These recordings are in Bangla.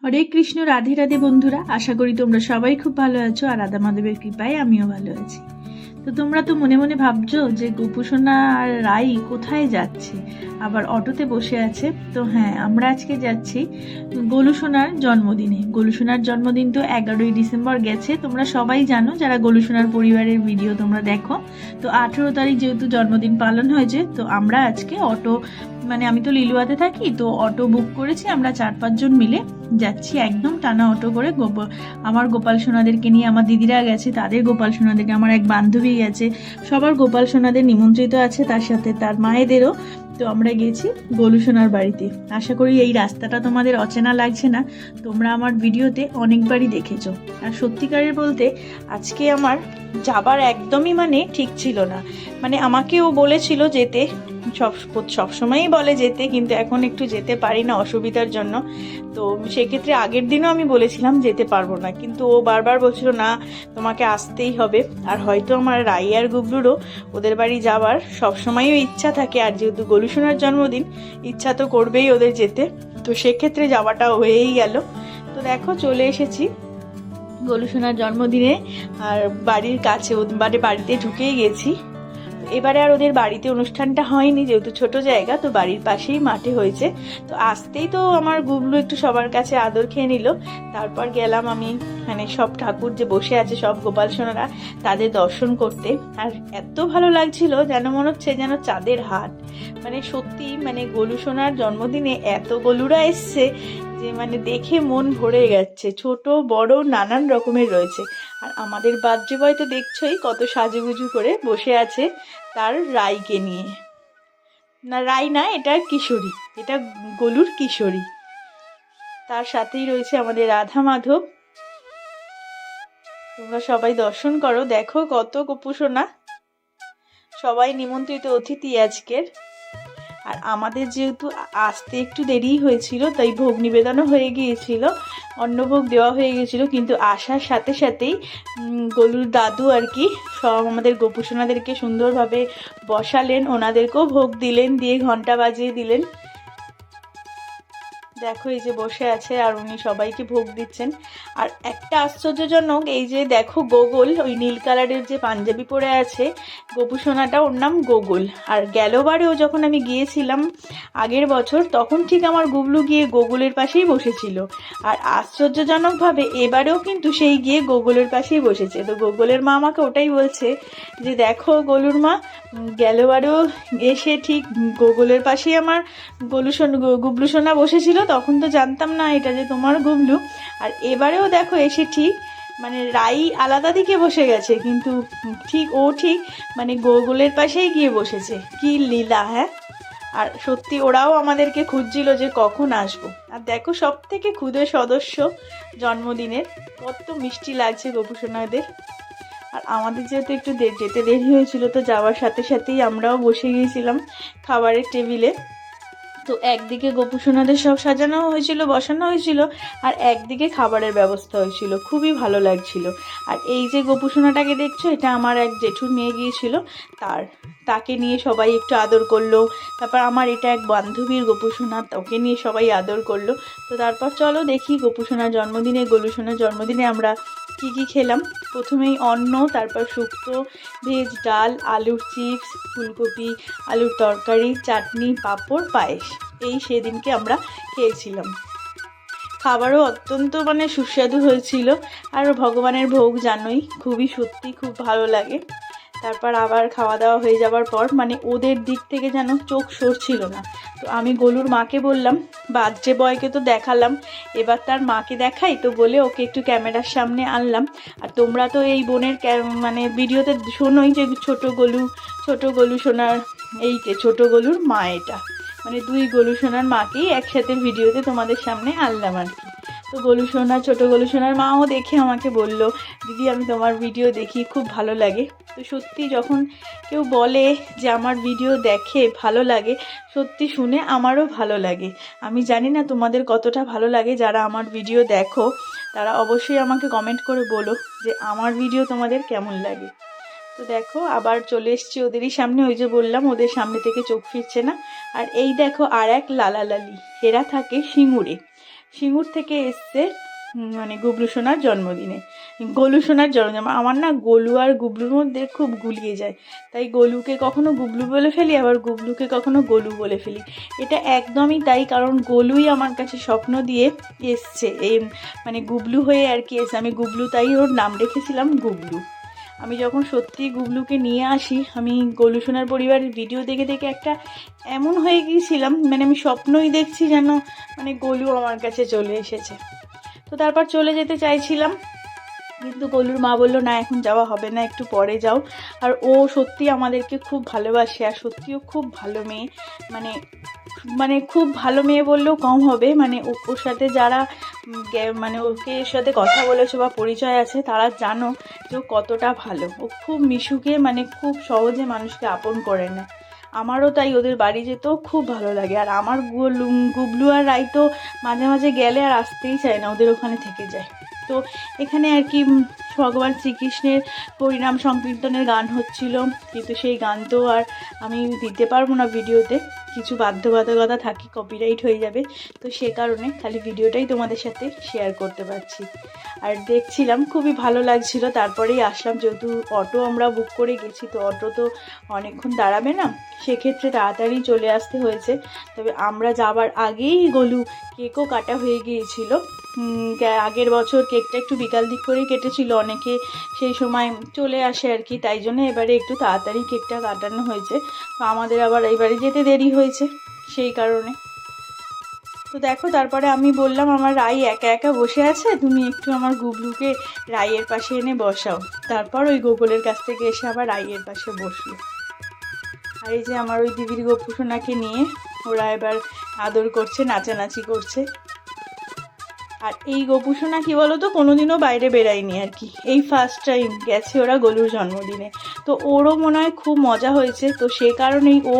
হরে কৃষ্ণ, রাধে রাধে বন্ধুরা। আশা করি তোমরা সবাই খুব ভালো আছো, আর রাধা মাধবের কৃপায় আমিও ভালো আছি। তো তোমরা তো মনে মনে ভাবছো যে গোপুসোনা আর রাই কোথায় যাচ্ছে, আবার অটোতে বসে আছে। তো হ্যাঁ, আমরা আজকে যাচ্ছি গোলুসোনার জন্মদিনে। গোলুসোনার জন্মদিন তো 11ই ডিসেম্বর গেছে, তোমরা সবাই জানো যারা গোলুসোনার পরিবারের ভিডিও তোমরা দেখো। তো 18 তারিখ যেহেতু জন্মদিন পালন হয়েছে, তো আমরা আজকে অটো, আমি তো লিলুয়াতে থাকি, তো অটো বুক করেছি। আমরা 4-5 জন মিলে যাচ্ছি, একদম টানা অটো করে। আমার গোপাল সোনাদেরকে নিয়ে, আমার দিদিরা গেছে তাদের গোপাল সোনাদেরকে, আমার এক বান্ধবী গেছে, সবার গোপাল সোনাদের নিমন্ত্রিত আছে, তার সাথে তার মায়েদেরও। তো আমরা গেছি গোলুসোনার বাড়িতে। আশা করি এই রাস্তাটা তোমাদের অচেনা লাগছে না, তোমরা আমার ভিডিওতে অনেকবারই দেখেছো। আর সত্যিকারের বলতে আজকে আমার যাবার একদমই ঠিক ছিল না। আমাকেও বলেছিল যেতে, সবসময়ই বলে যেতে, কিন্তু এখন একটু যেতে পারি না অসুবিধার জন্য। তো সেক্ষেত্রে আগের দিনও আমি বলেছিলাম যেতে পারবো না, কিন্তু ও বারবার বলছিল না তোমাকে আসতেই হবে। আর হয়তো আমার রাই আর গুবলুরও ওদের বাড়ি যাওয়ার সবসময়ও ইচ্ছা থাকে, আর যেহেতু গোলুসোনার জন্মদিন, ইচ্ছা তো করবেই ওদের যেতে। তো সেক্ষেত্রে যাওয়াটা হয়েই গেল। তো দেখো চলে এসেছি গোলুসোনার জন্মদিনে, আর বাড়ির কাছে বাড়িতে ঢুকেই গেছি। এবারে আর ওদের বাড়িতে অনুষ্ঠানটা হয়নি, যেহেতু ছোট জায়গা, তো বাড়ির পাশেই মাঠে হয়েছে। তো আসতেই তো আমার গুবলু একটু সবার কাছে আদর খেয়ে নিল। তারপর গেলাম আমি সব ঠাকুর যে বসে আছে, সব গোপাল সোনারা, তাদের দর্শন করতে। আর এত ভালো লাগছিল, যেন মনে হচ্ছে যেন চাঁদের হাট। সত্যি গোলুসোনার জন্মদিনে এত গলুরা এসছে যে দেখে মন ভরে যাচ্ছে। ছোট বড় নানান রকমের রয়েছে। আর আমাদের বার্থডে বয় তো দেখছোই কত সাজুগুজু করে বসে আছে তার রাইকে নিয়ে। না, রাই না, এটা কিশোরী, এটা গোলুর কিশোরী। তার সাথেই রয়েছে আমাদের রাধা মাধব। তোমরা সবাই দর্শন করো, দেখো কত গোপুসোনা, সবাই নিমন্ত্রিত অতিথি আজকের। আর আমাদের যেহেতু আসতে একটু দেরি হয়েছিল, তাই ভোগ নিবেদনও হয়ে গিয়েছিল, অন্নভোগ দেওয়া হয়ে গিয়েছিল। কিন্তু আসার সাথে সাথেই গোলুর দাদু আর কি সব আমাদের গোপুসোনাদেরকে সুন্দরভাবে বসালেন, ওনাদেরকেও ভোগ দিলেন, দিয়ে ঘন্টা বাজিয়ে দিলেন। দেখো এই যে বসে আছে, আর উনি সবাইকে ভোগ দিচ্ছেন। আর একটা আশ্চর্যজনক, এই যে দেখো গোগল, ওই নীল কালারের যে পাঞ্জাবি পরে আছে গোপুসোনাটা, ওর নাম গোগল। আর গেলবারেও যখন আমি গিয়েছিলাম আগের বছর, তখন ঠিক আমার গুবলু গিয়ে গোগলের পাশেই বসেছিল। আর আশ্চর্যজনকভাবে এবারেও কিন্তু সেই গিয়ে গোগলের পাশেই বসেছে। তো গোগলের মা আমাকে ওটাই বলছে যে দেখো গলুর মা, গেলবারেও এসে ঠিক গোগলের পাশেই আমার গুবলু সোনা বসেছিল, তখন তো জানতাম না এটা যে তোমার গুবলু। আর এবারেও দেখো এসে ঠিক রাই আলাদা দিকে বসে গেছে, কিন্তু ঠিক ও ঠিক গোগলের পাশেই গিয়ে বসেছে। কি লীলা! হ্যাঁ, আর সত্যি ওরাও আমাদেরকে খুঁজছিল যে কখন আসবো। আর দেখো সব থেকে ক্ষুদে সদস্য জন্মদিনের, কত মিষ্টি লাগছে গোপুসোনাদের। আর আমাদের যেহেতু একটু যেতে দেরি হয়েছিল, তো যাওয়ার সাথে সাথেই আমরাও বসে গিয়েছিলাম খাবারের টেবিলে। তো একদিকে গোপুসোনাদের সব সাজানো হয়েছিল, বসানো হয়েছিল, আর একদিকে খাবারের ব্যবস্থা হয়েছিল, খুবই ভালো লাগছিল। আর এই যে গোপুসোনাটাকে দেখছো, এটা আমার এক জেঠুর মেয়ে গিয়েছিল, তাকে নিয়ে সবাই একটু আদর করলো। তারপর আমার এটা এক বান্ধবীর গোপুসোনা, ওকে নিয়ে সবাই আদর করলো। তো তারপর চলো দেখি গোপুসোনার জন্মদিনে, গোলুসোনার জন্মদিনে আমরা কি কি খেলাম। প্রথমেই অন্ন, তারপর শুক্তো, ভেজ ডাল, আলুর চিপস, ফুলকপি আলুর তরকারি, চাটনি, পাঁপড়, পায়েস, এই সেদিনকে আমরা খেয়েছিলাম। খাবারও অত্যন্ত সুস্বাদু হয়েছিল। আর ভগবানের ভোগ জানোই, খুবই সত্যি খুব ভালো লাগে। তারপর আবার খাওয়া দাওয়া হয়ে যাওয়ার পর ওদের দিক থেকে যেন চোখ সরছিল না। তো আমি গলুর মাকে বললাম, বার্থডে বয়কে তো দেখালাম, এবার তার মাকে দেখাই, তো বলে ওকে একটু ক্যামেরার সামনে আনলাম। আর তোমরা তো এই বোনের ভিডিওতে শোনোই যে ছোট গলু সোনার, এইটে ছোট গলুর মা, এটা দুই গলু সোনার মাকেই একসাথে ভিডিওতে তোমাদের সামনে আনলাম আর কি। তো গোলুসোনা, ছোট গোলুসোনার মাও দেখে আমাকে বলল, দিদি আমি তোমার ভিডিও দেখি, খুব ভালো লাগে। তো সত্যি যখন কেউ বলে যে আমার ভিডিও দেখে ভালো লাগে, সত্যি শুনে আমারও ভালো লাগে। আমি জানি না তোমাদের কতটা ভালো লাগে, যারা আমার ভিডিও দেখো তারা অবশ্যই আমাকে কমেন্ট করে বলো যে আমার ভিডিও তোমাদের কেমন লাগে। তো দেখো আবার চলে এসছি ওদেরই সামনে, ওই যে বললাম ওদের সামনে থেকে চোখ ফিরছে না। আর এই দেখো আর এক লালা লালি, এরা থাকে সিঙ্গুরে। সিঙ্গুর থেকে এসছে মানে গুবলু সোনার জন্মদিনে, গোলু সোনার জন্মদিন। আমার না গোলু আর গুবলুর মধ্যে খুব গুলিয়ে যায়, তাই গোলুকে কখনো গুবলু বলে ফেলি, আবার গুবলুকে কখনো গোলু বলে ফেলি। এটা একদমই তাই, কারণ গোলুই আমার কাছে স্বপ্ন দিয়ে এসছে, এই মানে গুবলু হয়ে আর কি এসে। আমি গুবলু তাই ওর নাম রেখেছিলাম গুবলু। আমি যখন সত্যি গুবলুকে নিয়ে আসি, আমি গোলু সোনার পরিবারের ভিডিও দেখে দেখে একটা এমন হয়ে গিয়েছিলাম, মানে আমি স্বপ্নই দেখছি যেন মানে গোলু আমার কাছে চলে এসেছে। তো তারপর চলে যেতে চাইছিলাম, কিন্তু গোলুর মা বললো না এখন যাওয়া হবে না, একটু পরে যাও। আর ও সত্যি আমাদেরকে খুব ভালোবাসে, আর সত্যিও খুব ভালো মেয়ে, মানে মানে খুব ভালো মেয়ে বললেও কম হবে। মানে ওর সাথে যারা মানে ওকে এর সাথে কথা বলেছে বা পরিচয় আছে, তারা জানো যে ও কতটা ভালো। ও খুব মিশুকে মানে খুব সহজে মানুষকে আপন করে নেয়। আমারও তাই ওদের বাড়ি যেতেও খুব ভালো লাগে। আর আমার গুবলু আর রাই তো মাঝে মাঝে গেলে আর আসতেই চায় না, ওদের ওখানে থেকে যায়। তো এখানে আর কি ভগবান শ্রীকৃষ্ণের হরিনাম সংকীর্তনের গান হচ্ছিল, কিন্তু সেই গান তো আর আমি দিতে পারবো না ভিডিওতে, কিছু বাধ্যবাধকতা থাকে, কপিরাইট হয়ে যাবে। তো সে কারণে খালি ভিডিওটাই তোমাদের সাথে শেয়ার করতে পারছি। আর দেখছিলাম খুবই ভালো লাগছিল। তারপরেই আসলাম, যেহেতু অটো আমরা বুক করে গেছি, তো অটো তো অনেকক্ষণ দাঁড়াবে না, সেক্ষেত্রে তাড়াতাড়ি চলে আসতে হয়েছে। তবে আমরা যাবার আগেই গোলু কেকও কাটা হয়ে গিয়েছিল। আগের বছর কেকটা একটু বিকাল দিক করেই কেটেছিল, অনেকে সেই সময় চলে আসে আর কি, তাই জন্য এবারে একটু তাড়াতাড়ি কেকটা কাটানো হয়েছে। তো আমাদের আবার এইবারে যেতে দেরি হয়েছে সেই কারণে। তো দেখো, তারপরে আমি বললাম আমার রাই একা একা বসে আছে, তুমি একটু আমার গুবলুকে রাইয়ের পাশে এনে বসাও। তারপর ওই গোকুলের কাছ থেকে এসে আবার রাইয়ের পাশে বসলো। আর এই যে আমার ওই দিদির গোপুসোনাকে নিয়ে ওরা এবার আদর করছে, নাচানাচি করছে। আর এই গোপুসোনা কি বলো তো, কোনোদিনও বাইরে বেরায়নি আর কি, এই ফার্স্ট টাইম গেছে ওরা গোলুর জন্মদিনে। তো ওরও মনে হয় খুব মজা হয়েছে, তো সে কারণেই ও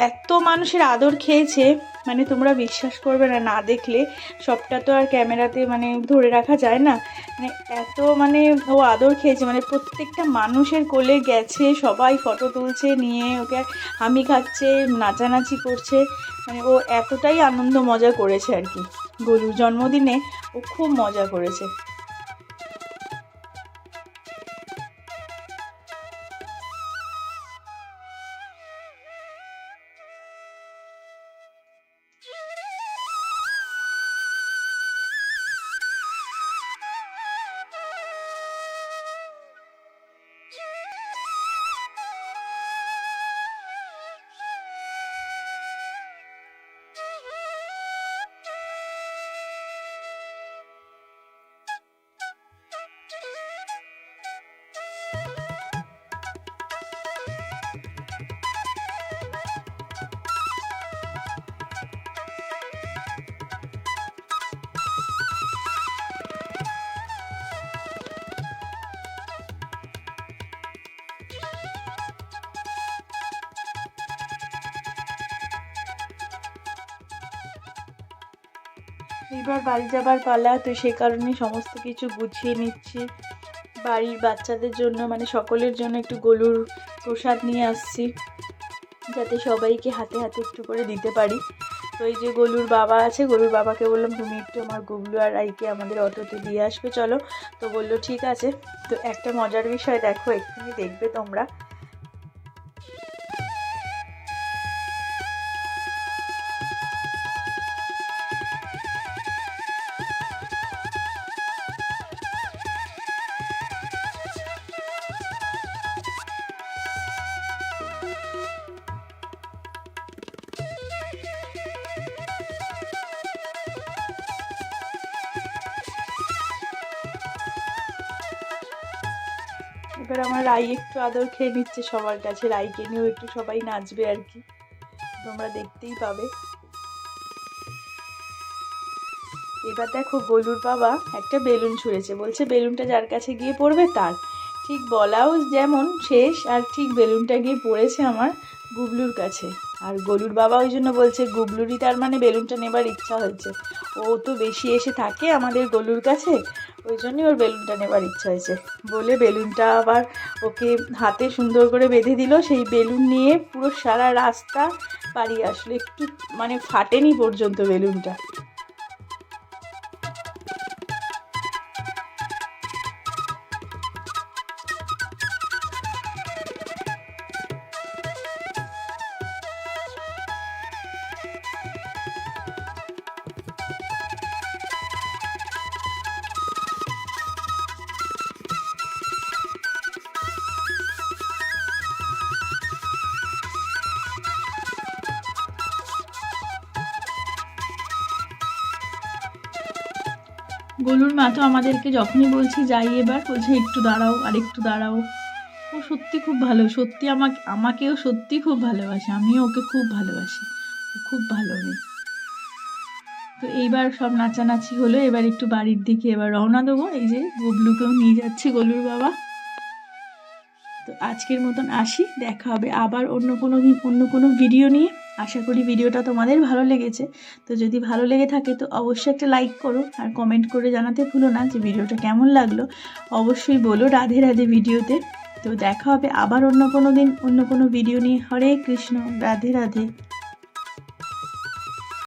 এত মানুষের আদর খেয়েছে, মানে তোমরা বিশ্বাস করবে না, না দেখলে সবটা তো আর ক্যামেরাতে মানে ধরে রাখা যায় না। মানে এত মানে ও আদর খেয়েছে, মানে প্রত্যেকটা মানুষের কোলে গেছে, সবাই ফটো তুলছে নিয়ে, ওকে হামি খাচ্ছে, নাচানাচি করছে। মানে ও এতটাই আনন্দ মজা করেছে আর কি, গোলুর জন্মদিনে ও খুব মজা করেছে। এবার বাড়ি যাবার পালা, তো সে কারণে সমস্ত কিছু গুছিয়ে নিচ্ছি। বাড়ির বাচ্চাদের জন্য মানে সকলের জন্য একটু গোলুর প্রসাদ নিয়ে আসছি, যাতে সবাইকে হাতে হাতে একটু করে দিতে পারি। তো এই যে গোলুর বাবা আছে, গোলুর বাবাকে বললাম তুমি একটু আমার গুবলু আর রাইকে আমাদের অটোতে দিয়ে আসবে চলো। তো বললো ঠিক আছে। তো একটা মজার বিষয় দেখো, এক্ষুনি দেখবে তোমরা। এবার আমার রাই একটু আদর খেয়ে নিচ্ছে সবার কাছে, রাইকে নিয়েও একটু সবাই নাচবে আর কি, তোমরা দেখতেই পাবে। এবার দেখো গোলুর বাবা একটা বেলুন ছুঁড়েছে, বলছে বেলুনটা যার কাছে গিয়ে পড়বে তার। ঠিক বলাও যেমন শেষ, আর ঠিক বেলুনটা গিয়ে পড়েছে আমার গুবলুর কাছে। আর গোলুর বাবা ওই জন্য বলছে গুবলুরই তার মানে বেলুনটা নেবার ইচ্ছা হয়েছে, ও তো বেশি এসে থাকে আমাদের গোলুর কাছে, ওই জন্যই ওর বেলুনটা নেবার ইচ্ছা হয়েছে বলে বেলুনটা আবার ওকে হাতে সুন্দর করে বেঁধে দিল। সেই বেলুন নিয়ে পুরো সারা রাস্তা পাড়িয়ে আসলো, একটু মানে ফাটেনি পর্যন্ত বেলুনটা। গোলুর মা তো আমাদেরকে যখনই বলছি যাই এবার, বলছে একটু দাঁড়াও আর একটু দাঁড়াও। ও সত্যি খুব ভালো, সত্যি আমাকেও সত্যি খুব ভালোবাসে, আমিও ওকে খুব ভালোবাসি, ও খুব ভালো মেয়ে। তো এইবার সব নাচানাচি হলো, এবার একটু বাড়ির দিকে এবার রওনা দেবো। এই যে গুবলুকেও নিয়ে যাচ্ছে গোলুর বাবা। তো আজকের মতন আসি, দেখা হবে আবার অন্য কোনো দিন অন্য কোনো ভিডিও নিয়ে। আশা করি ভিডিওটা তোমাদের ভালো লেগেছে। তো যদি ভালো লেগে থাকে তো অবশ্যই একটা লাইক করো, আর কমেন্ট করে জানাতে ভুলো না যে ভিডিওটা কেমন লাগলো। অবশ্যই বলো রাধে রাধে ভিডিওতে। তো দেখা হবে আবার অন্য কোনো দিন অন্য কোনো ভিডিও নিয়ে। হরে কৃষ্ণ, রাধে রাধে।